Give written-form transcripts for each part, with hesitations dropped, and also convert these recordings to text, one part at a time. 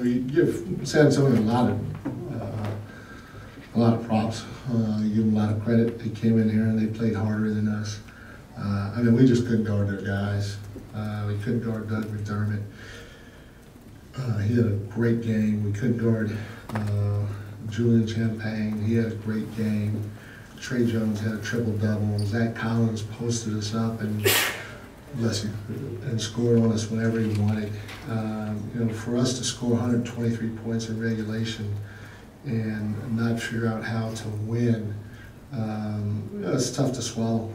you give San Antonio a lot of props. You give them a lot of credit. They came in here and they played harder than us. I mean, we just couldn't guard their guys. We couldn't guard Doug McDermott. He had a great game. We couldn't guard Julian Champagne. He had a great game. Trey Jones had a triple-double. Zach Collins posted us up and bless you, and scored on us whenever he wanted. You know, for us to score 123 points in regulation and not figure out how to win, you know, it's tough to swallow.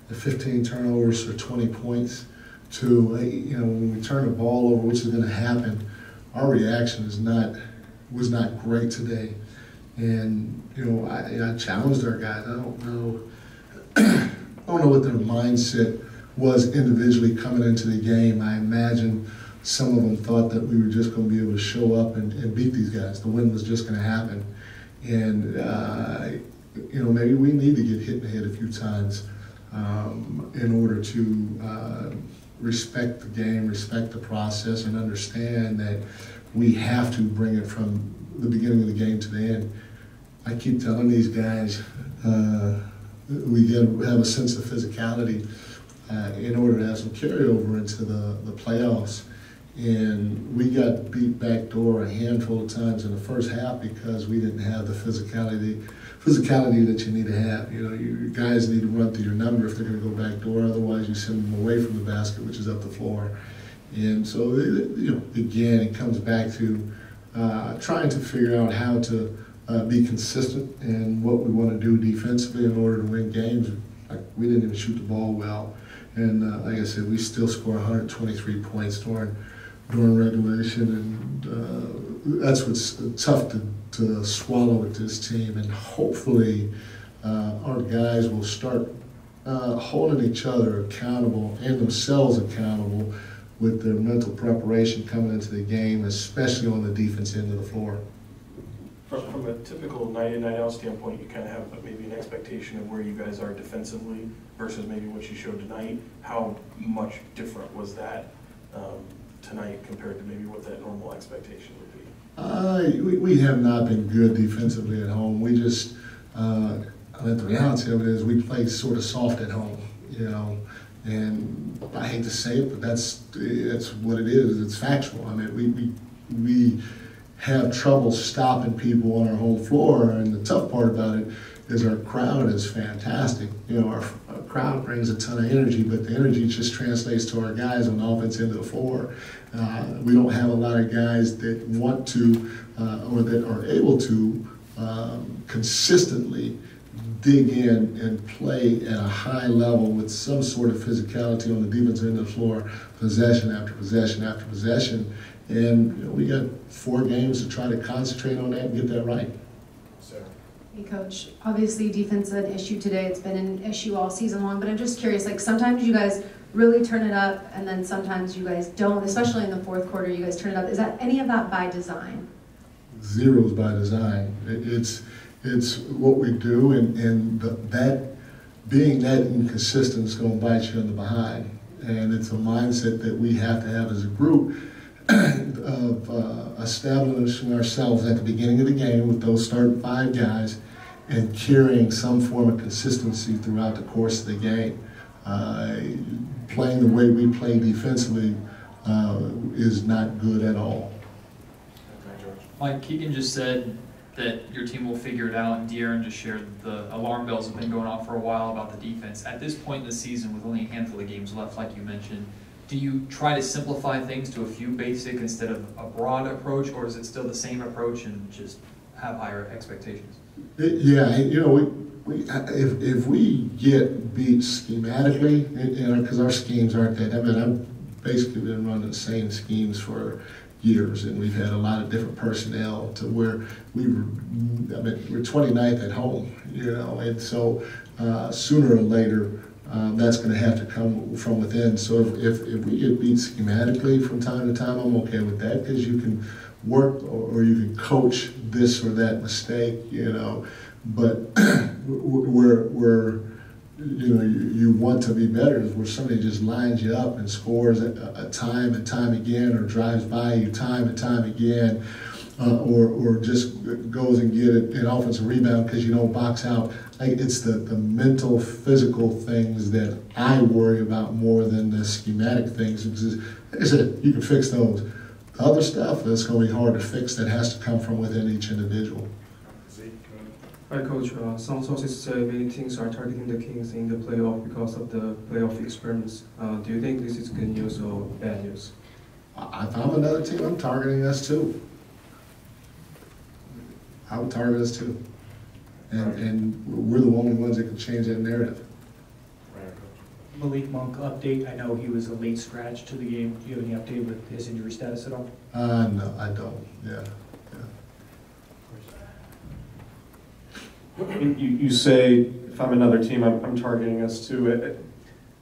The 15 turnovers for 20 points to, you know, when we turn the ball over, which is going to happen, our reaction was not great today. And, you know, I challenged our guys. I don't know what their mindset was individually coming into the game. I imagine some of them thought that we were just going to be able to show up and beat these guys. The win was just going to happen. And, you know, maybe we need to get hit in the head a few times in order to respect the game, respect the process, and understand that we have to bring it from the beginning of the game to the end. I keep telling these guys we got to have a sense of physicality in order to have some carryover into the playoffs. And we got beat back door a handful of times in the first half because we didn't have the physicality that you need to have. You know, your guys need to run through your number if they're going to go back door. Otherwise, you send them away from the basket, which is up the floor. And so, you know, again, it comes back to trying to figure out how to be consistent in what we want to do defensively in order to win games. Like, we didn't even shoot the ball well. And like I said, we still score 123 points during regulation, and that's what's tough to swallow with this team. And hopefully our guys will start holding each other accountable and themselves accountable with their mental preparation coming into the game, especially on the defense end of the floor. From a typical night-in, night-out standpoint, you kind of have maybe an expectation of where you guys are defensively versus maybe what you showed tonight. How much different was that tonight compared to maybe what that normal expectation would be? We have not been good defensively at home. We just, the reality of it is we play sort of soft at home, you know. And I hate to say it, but that's what it is. It's factual. I mean, we have trouble stopping people on our home floor, and the tough part about it is our crowd is fantastic. You know, our crowd brings a ton of energy, but the energy just translates to our guys on the offense end of the floor. We don't have a lot of guys that want to or that are able to consistently dig in and play at a high level with some sort of physicality on the defensive end of the floor, possession after possession after possession. And you know, we got 4 games to try to concentrate on that and get that right. Sarah. Hey, Coach. Obviously, defense is an issue today. It's been an issue all season long. But I'm just curious, like sometimes you guys really turn it up, and then sometimes you guys don't. Especially in the fourth quarter, you guys turn it up. Is that any of that by design? Zero's by design. It's what we do, and that being that inconsistent is going to bite you in the behind. And it's a mindset that we have to have as a group of establishing ourselves at the beginning of the game with those starting 5 guys and carrying some form of consistency throughout the course of the game. Playing the way we play defensively is not good at all. Mike, Keegan just said that your team will figure it out, and De'Aaron just shared the alarm bells have been going off for a while about the defense. At this point in the season, with only a handful of games left, like you mentioned, do you try to simplify things to a few basic instead of a broad approach, or is it still the same approach and just have higher expectations? Yeah, you know, if we get beat schematically, because our schemes aren't that. I mean, I've basically been running the same schemes for years, and we've had a lot of different personnel to where we're 29th at home, you know, and so sooner or later that's going to have to come from within. So if we get beat schematically from time to time, I'm okay with that, because you can work or you can coach this or that mistake, you know. But we're you want to be better is where somebody just lines you up and scores a time and time again, or drives by you time and time again, or just goes and get an offensive rebound because you don't box out. Like, it's the mental, physical things that I worry about more than the schematic things. Because, like I said, you can fix those. The other stuff, that's going to be hard to fix. That has to come from within each individual. Hi, Coach. Some sources say many teams are targeting the Kings in the playoff because of the playoff experiments. Do you think this is good news or bad news? If I'm another team, I'm targeting us too. I would target us too. And we're the only ones that can change that narrative. Malik Monk update. I know he was a late scratch to the game. Do you have any update with his injury status at all? No, I don't. Yeah. You say, if I'm another team, I'm targeting us too.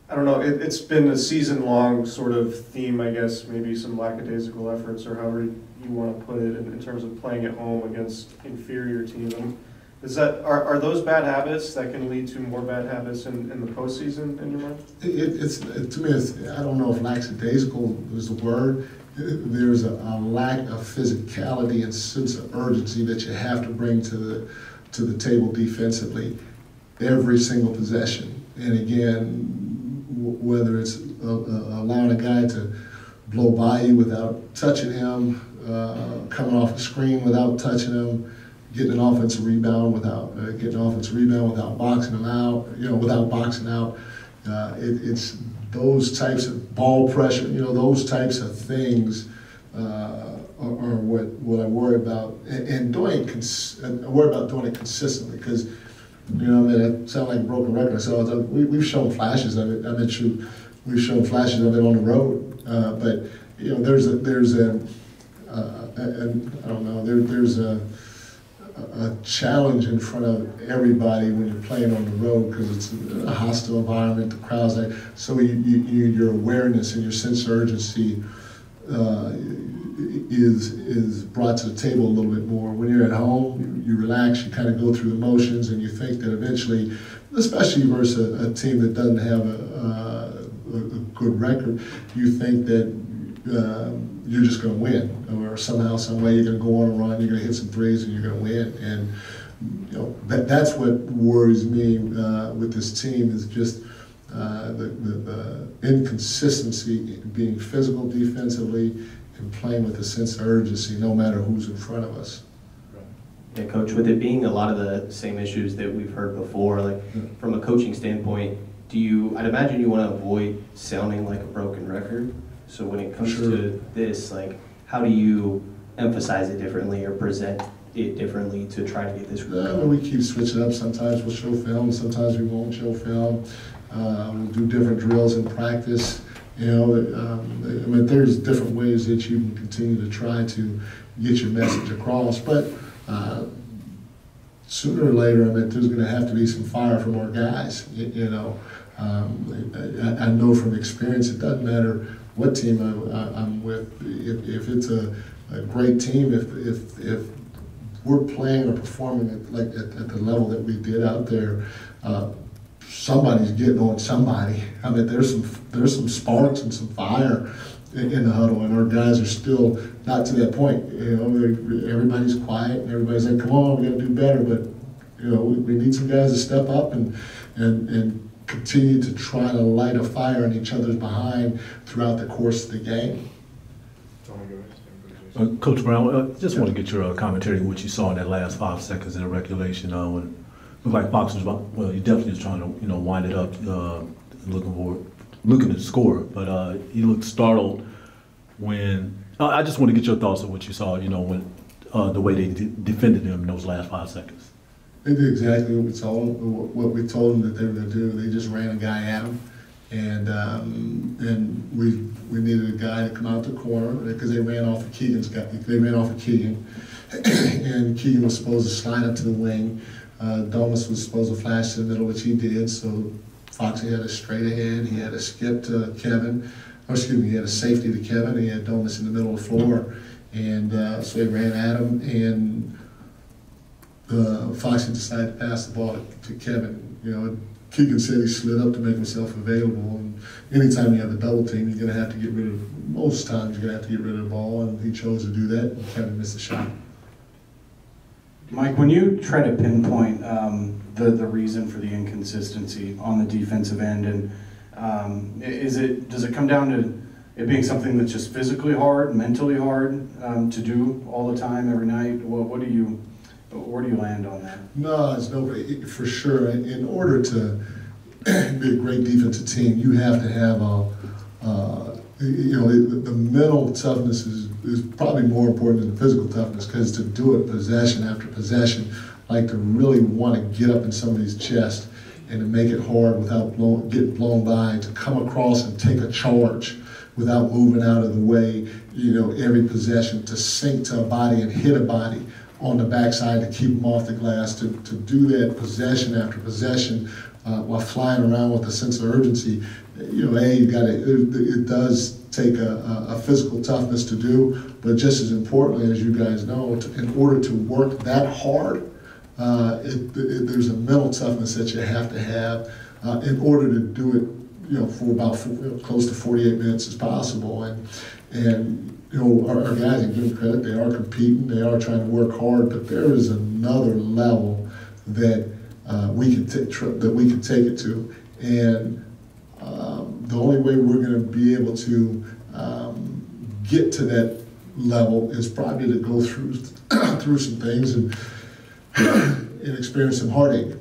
I don't know, it's been a season-long sort of theme, I guess, maybe some lackadaisical efforts, or however you want to put it, in terms of playing at home against inferior teams. Are those bad habits that can lead to more bad habits in the postseason, in your mind? To me, I don't know if lackadaisical is the word. There's a lack of physicality and sense of urgency that you have to bring to the table defensively every single possession. And again, whether it's allowing a guy to blow by you without touching him, coming off the screen without touching him, getting an offensive rebound without boxing him out, without boxing out. It's those types of ball pressure, those types of things are what I worry about, and I worry about doing it consistently, because I sound like a broken record. So we've shown flashes of it. We've shown flashes of it on the road, but there's a challenge in front of everybody when you're playing on the road, because it's a hostile environment. The crowd's there, so your awareness and your sense of urgency is brought to the table a little bit more. When you're at home, you relax, you kind of go through the motions, and you think that eventually, especially versus a team that doesn't have a good record, you think that you're just going to win, or somehow, some way you're going to go on a run, you're going to hit some threes, and you're going to win. And that's what worries me with this team, is just the inconsistency in being physical defensively and playing with a sense of urgency no matter who's in front of us. Yeah, Coach, with it being a lot of the same issues that we've heard before, from a coaching standpoint, I'd imagine you want to avoid sounding like a broken record. So when it comes to this, how do you emphasize it differently or present it differently to try to get this right? We keep switching up. Sometimes we'll show film, sometimes we won't show film. We'll do different drills in practice. There's different ways that you can continue to try to get your message across. But sooner or later, there's going to have to be some fire from our guys. I know from experience, it doesn't matter what team I'm with. If it's a great team, if we're playing or performing at the level that we did out there, somebody's getting on somebody. There's some sparks and some fire in the huddle, and our guys are still not to that point. Everybody's quiet, and everybody's like, "Come on, we got to do better." But we need some guys to step up and continue to try to light a fire in each other's behind throughout the course of the game. Coach Brown, just want to get your commentary on what you saw in that last 5 seconds in the regulation. When it looked like Fox was, he definitely was trying to, wind it up, looking to score, but he looked startled when. I just want to get your thoughts on what you saw, when the way they defended him in those last 5 seconds. They did exactly what we told them that they were going to do. They just ran a guy at him, and we needed a guy to come out the corner because they ran off of Keegan's guy. They ran off of Keegan, and Keegan was supposed to slide up to the wing. Domas was supposed to flash to the middle, which he did. So Foxy had a straight ahead. He had a skip to Kevin. He had a safety to Kevin. He had Domas in the middle of the floor, and so they ran at him, and Foxy decided to pass the ball to Kevin. Keegan said he slid up to make himself available, and anytime you have a double team, you're going to have to get rid of, most times you're going to have to get rid of the ball, and he chose to do that and kind of missed a shot. Mike, when you try to pinpoint the reason for the inconsistency on the defensive end, and does it come down to it being something that's just physically hard, mentally hard to do all the time, every night? Where do you land on that? No, it's no, for sure. In order to be a great defensive team, you have to have the mental toughness is probably more important than the physical toughness, because to do it possession after possession, like to really want to get up in somebody's chest and to make it hard without getting blown by, to come across and take a charge without moving out of the way, every possession, to sink to a body and hit a body on the backside to keep them off the glass, to do that possession after possession while flying around with a sense of urgency. It does take a physical toughness to do, but just as importantly, as you guys know, in order to work that hard, there's a mental toughness that you have to have in order to do it, for about close to 48 minutes as possible. And our guys, and give them credit, they are competing, they are trying to work hard, but there is another level that we can take it to, and the only way we're going to be able to get to that level is probably to go through some things and experience some heartache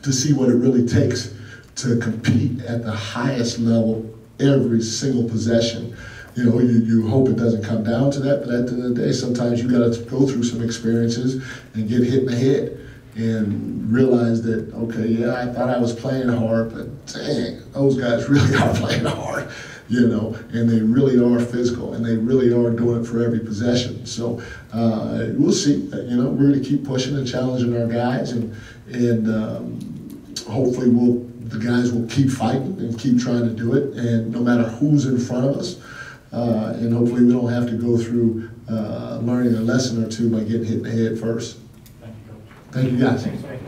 to see what it really takes to compete at the highest level every single possession. You hope it doesn't come down to that, but at the end of the day, sometimes you got to go through some experiences and get hit in the head and realize that, okay, yeah, I thought I was playing hard, but dang, those guys really are playing hard, and they really are physical, and they really are doing it for every possession. So we'll see. We're going to keep pushing and challenging our guys, and hopefully the guys will keep fighting and keep trying to do it, and no matter who's in front of us, and hopefully we don't have to go through learning a lesson or two by getting hit in the head first. Thank you, Coach. Thank you, guys. Thanks, Mike.